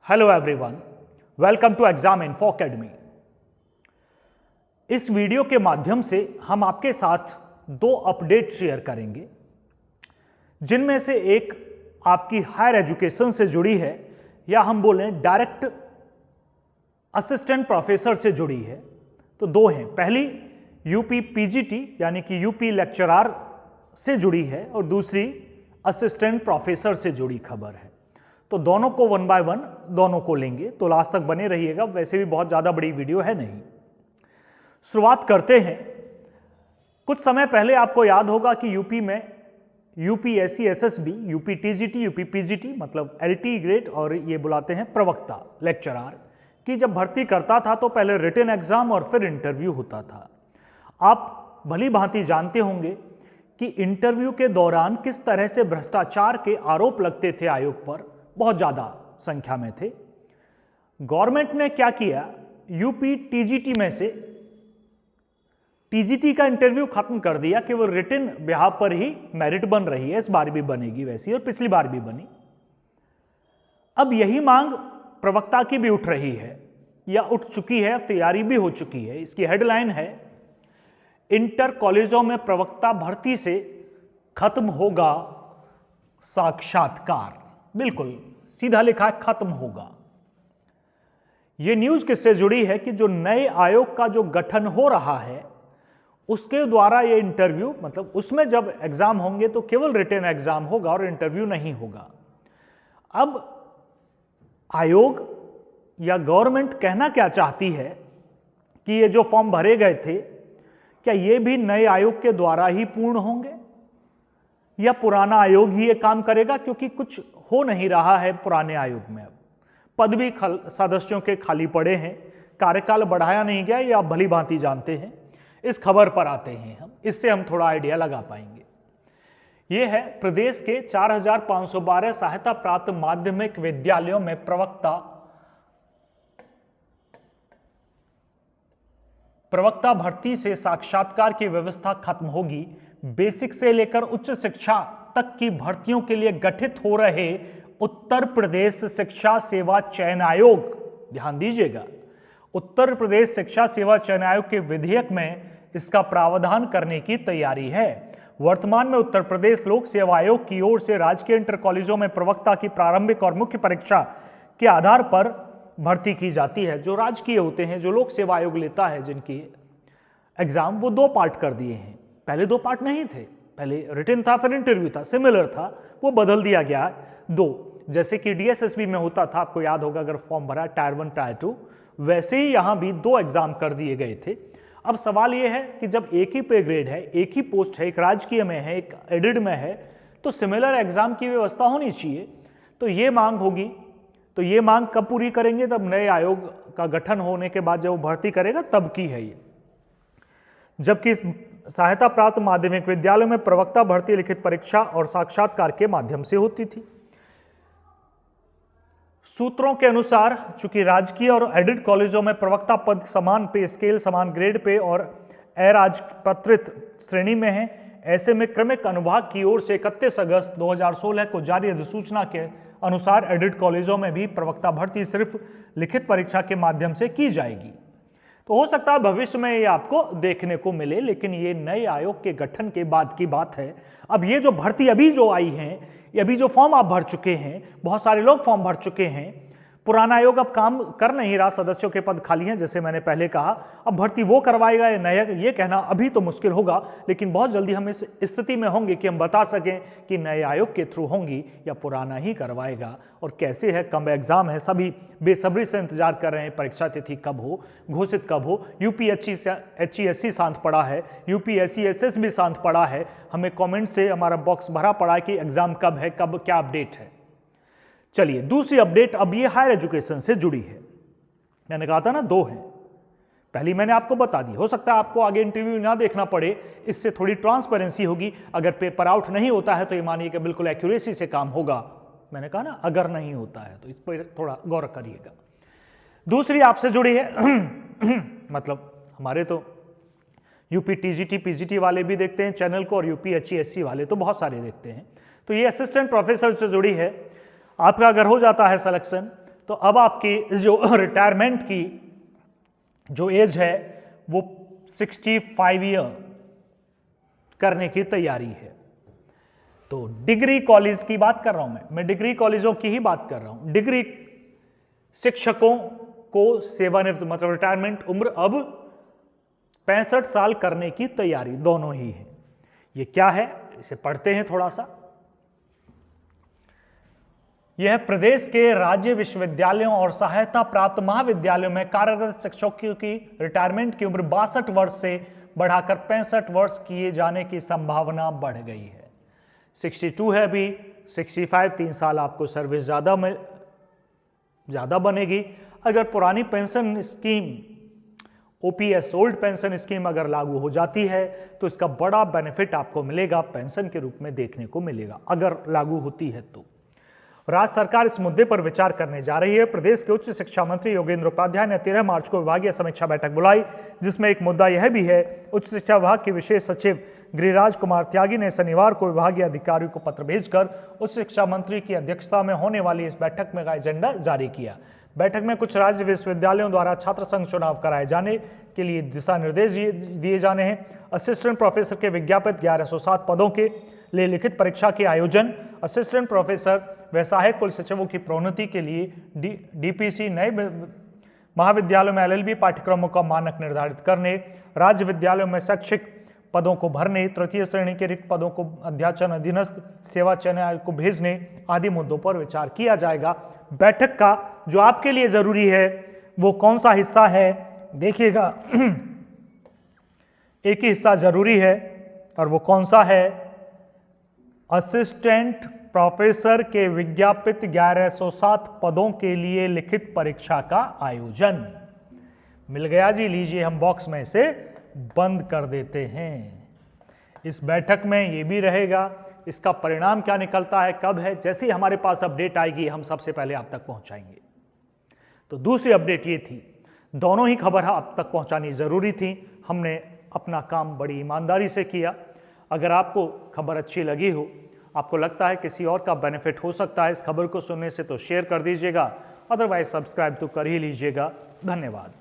Hello everyone, welcome to exam info academy. इस वीडियो के माध्यम से हम आपके साथ दो अपडेट शेयर करेंगे, जिनमें से एक आपकी हायर एजुकेशन से जुड़ी है या हम बोलें डायरेक्ट असिस्टेंट प्रोफेसर से जुड़ी है। तो दो हैं, पहली यूपी पीजीटी यानी कि यूपी लेक्चरार से जुड़ी है और दूसरी असिस्टेंट प्रोफेसर से जुड़ी खबर है। तो दोनों को वन बाय वन दोनों को लेंगे, तो लास्ट तक बने रहिएगा। वैसे भी बहुत ज़्यादा बड़ी वीडियो है नहीं। शुरुआत करते हैं। कुछ समय पहले आपको याद होगा कि यूपी में UPSC SSB, UP TGT, UP PGT मतलब एलटी ग्रेड और ये बुलाते हैं प्रवक्ता लेक्चरार की जब भर्ती करता था तो पहले रिटन एग्जाम और फिर इंटरव्यू होता था। आप भली भांति जानते होंगे कि इंटरव्यू के दौरान किस तरह से भ्रष्टाचार के आरोप लगते थे आयोग पर, बहुत ज़्यादा संख्या में थे। गवर्नमेंट ने क्या किया, यूपी टीजीटी में से टीजीटी का इंटरव्यू खत्म कर दिया, केवल रिटन बिहाव पर ही मेरिट बन रही है। इस बार भी बनेगी वैसी, और पिछली बार भी बनी। अब यही मांग प्रवक्ता की भी उठ रही है या उठ चुकी है, तैयारी भी हो चुकी है। इसकी हेडलाइन है, इंटर कॉलेजों में प्रवक्ता भर्ती से खत्म होगा साक्षात्कार। बिल्कुल सीधा लिखा है, खत्म होगा। यह न्यूज किससे जुड़ी है कि जो नए आयोग का जो गठन हो रहा है उसके द्वारा ये इंटरव्यू, मतलब उसमें जब एग्जाम होंगे तो केवल रिटन एग्जाम होगा और इंटरव्यू नहीं होगा। अब आयोग या गवर्नमेंट कहना क्या चाहती है कि ये जो फॉर्म भरे गए थे, क्या ये भी नए आयोग के द्वारा ही पूर्ण होंगे या पुराना आयोग ही ये काम करेगा? क्योंकि कुछ हो नहीं रहा है पुराने आयोग में। अब पद भी सदस्यों के खाली पड़े हैं, कार्यकाल बढ़ाया नहीं गया, ये आप भली भांति जानते हैं। इस खबर पर आते हैं हम, इससे हम थोड़ा आइडिया लगा पाएंगे। ये है प्रदेश के 4512 सहायता प्राप्त माध्यमिक विद्यालयों में प्रवक्ता भर्ती से साक्षात्कार की व्यवस्था खत्म होगी। बेसिक से लेकर उच्च शिक्षा तक की भर्तियों के लिए गठित हो रहे उत्तर प्रदेश शिक्षा सेवा चयन आयोग, ध्यान दीजिएगा, उत्तर प्रदेश शिक्षा सेवा चयन आयोग के विधेयक में इसका प्रावधान करने की तैयारी है। वर्तमान में उत्तर प्रदेश लोक सेवा आयोग की ओर से राजकीय इंटर कॉलेजों में प्रवक्ता की प्रारंभिक और मुख्य परीक्षा के आधार पर भर्ती की जाती है। जो राजकीय होते हैं, जो लोक सेवा आयोग लेता है जिनकी एग्जाम, वो दो पार्ट कर दिए हैं। पहले दो पार्ट नहीं थे, पहले रिटन था फिर इंटरव्यू था, सिमिलर था, वो बदल दिया गया दो। जैसे कि डीएसएसबी में होता था, आपको याद होगा अगर फॉर्म भरा टायर 1 टायर 2, वैसे ही यहां भी दो एग्जाम कर दिए गए थे। अब सवाल यह है कि जब एक ही पे ग्रेड है, एक ही पोस्ट है, एक राजकीय में है, एक एडिड में है, तो सिमिलर एग्जाम की व्यवस्था होनी चाहिए। तो ये मांग होगी, तो ये मांग कब पूरी करेंगे? तब नए आयोग का गठन होने के बाद जब वो भर्ती करेगा तब की है ये। जबकि सहायता प्राप्त माध्यमिक विद्यालयों में प्रवक्ता भर्ती लिखित परीक्षा और साक्षात्कार के माध्यम से होती थी। सूत्रों के अनुसार चूंकि राजकीय और एडिड कॉलेजों में प्रवक्ता पद समान पे स्केल, समान ग्रेड पे और अराजपत्रित श्रेणी में है, ऐसे में क्रमिक अनुभाग की ओर से 31 अगस्त 2016 को जारी अधिसूचना के अनुसार एडिड कॉलेजों में भी प्रवक्ता भर्ती सिर्फ लिखित परीक्षा के माध्यम से की जाएगी। तो हो सकता है भविष्य में ये आपको देखने को मिले, लेकिन ये नए आयोग के गठन के बाद की बात है। अब ये जो भर्ती अभी जो आई है, ये अभी जो फॉर्म आप भर चुके हैं, बहुत सारे लोग फॉर्म भर चुके हैं, पुराना आयोग अब काम कर नहीं रहा, सदस्यों के पद खाली हैं जैसे मैंने पहले कहा। अब भर्ती वो करवाएगा या नया, ये कहना अभी तो मुश्किल होगा, लेकिन बहुत जल्दी हम इस स्थिति में होंगे कि हम बता सकें कि नए आयोग के थ्रू होंगी या पुराना ही करवाएगा और कैसे है। कब एग्जाम है, सभी बेसब्री से इंतजार कर रहे हैं, परीक्षा तिथि कब हो, घोषित कब हो। यूपीएससी शांत पड़ा है, यूपीएससी एसएसबी शांत पड़ा है। हमें कमेंट से हमारा बॉक्स भरा पड़ा है कि एग्जाम कब है, कब क्या अपडेट है। चलिए दूसरी अपडेट, अब ये हायर एजुकेशन से जुड़ी है। मैंने कहा था ना दो है, पहली मैंने आपको बता दी। हो सकता है आपको आगे इंटरव्यू ना देखना पड़े, इससे थोड़ी ट्रांसपेरेंसी होगी। अगर पेपर आउट नहीं होता है तो ये मानिए कि बिल्कुल एक्यूरेसी से काम होगा। मैंने कहा ना अगर नहीं होता है तो इस पर थोड़ा गौर करिएगा। दूसरी आपसे जुड़ी है मतलब हमारे तो यूपी टीजीटी पीजीटी वाले भी देखते हैं चैनल को और यूपी एचईएससी वाले तो बहुत सारे देखते हैं। तो ये असिस्टेंट प्रोफेसर से जुड़ी है। आपका अगर हो जाता है सिलेक्शन तो अब आपकी जो रिटायरमेंट की जो एज है वो 65 ईयर करने की तैयारी है। तो डिग्री कॉलेज की बात कर रहा हूं मैं डिग्री कॉलेजों की ही बात कर रहा हूं। डिग्री शिक्षकों को सेवानिवृत्त मतलब रिटायरमेंट उम्र अब 65 साल करने की तैयारी, दोनों ही है। ये क्या है, इसे पढ़ते हैं थोड़ा सा। यह प्रदेश के राज्य विश्वविद्यालयों और सहायता प्राप्त महाविद्यालयों में कार्यरत शिक्षकों की रिटायरमेंट की उम्र 62 वर्ष से बढ़ाकर 65 वर्ष किए जाने की संभावना बढ़ गई है। 62 है अभी, 65, 3 साल आपको सर्विस ज्यादा बनेगी। अगर पुरानी pension scheme OPS old pension scheme अगर लागू हो जाती है तो इसका बड़ा बेनिफिट आपको मिलेगा, पेंशन के रूप में देखने को मिलेगा अगर लागू होती है तो। राज्य सरकार इस मुद्दे पर विचार करने जा रही है। प्रदेश के उच्च शिक्षा मंत्री योगेंद्र उपाध्याय ने 13 मार्च को विभागीय समीक्षा बैठक बुलाई, जिसमें एक मुद्दा यह भी है। उच्च शिक्षा विभाग के विशेष सचिव गिरिराज कुमार त्यागी ने शनिवार को विभागीय अधिकारियों को पत्र भेजकर उच्च शिक्षा मंत्री की अध्यक्षता में होने वाली इस बैठक में का एजेंडा जारी किया। बैठक में कुछ राज्य विश्वविद्यालयों द्वारा छात्र संघ चुनाव कराए जाने के लिए दिशा निर्देश दिए जाने हैं। असिस्टेंट प्रोफेसर के विज्ञापित 1107 पदों के लिए लिखित परीक्षा के आयोजन, असिस्टेंट प्रोफेसर व सहायक कुल सचिवों की प्रोन्नति के लिए डीपीसी, नए महाविद्यालयों में एलएलबी पाठ्यक्रमों का मानक निर्धारित करने, राज्य विद्यालयों में शैक्षिक पदों को भरने, तृतीय श्रेणी के रिक्त पदों को अध्याचन अधीनस्थ सेवा चयन आयोग को भेजने आदि मुद्दों पर विचार किया जाएगा। बैठक का जो आपके लिए जरूरी है वो कौन सा हिस्सा है देखिएगा। एक ही हिस्सा जरूरी है और वो कौन सा है, असिस्टेंट प्रोफेसर के विज्ञापित 1107 पदों के लिए लिखित परीक्षा का आयोजन। मिल गया जी, लीजिए हम बॉक्स में इसे बंद कर देते हैं। इस बैठक में ये भी रहेगा, इसका परिणाम क्या निकलता है, कब है, जैसे ही हमारे पास अपडेट आएगी हम सबसे पहले आप तक पहुंचाएंगे। तो दूसरी अपडेट ये थी, दोनों ही खबर आप तक पहुंचानी जरूरी थी। हमने अपना काम बड़ी ईमानदारी से किया। अगर आपको खबर अच्छी लगी हो, आपको लगता है किसी और का बेनिफिट हो सकता है इस खबर को सुनने से, तो शेयर कर दीजिएगा, अदरवाइज सब्सक्राइब तो कर ही लीजिएगा। धन्यवाद।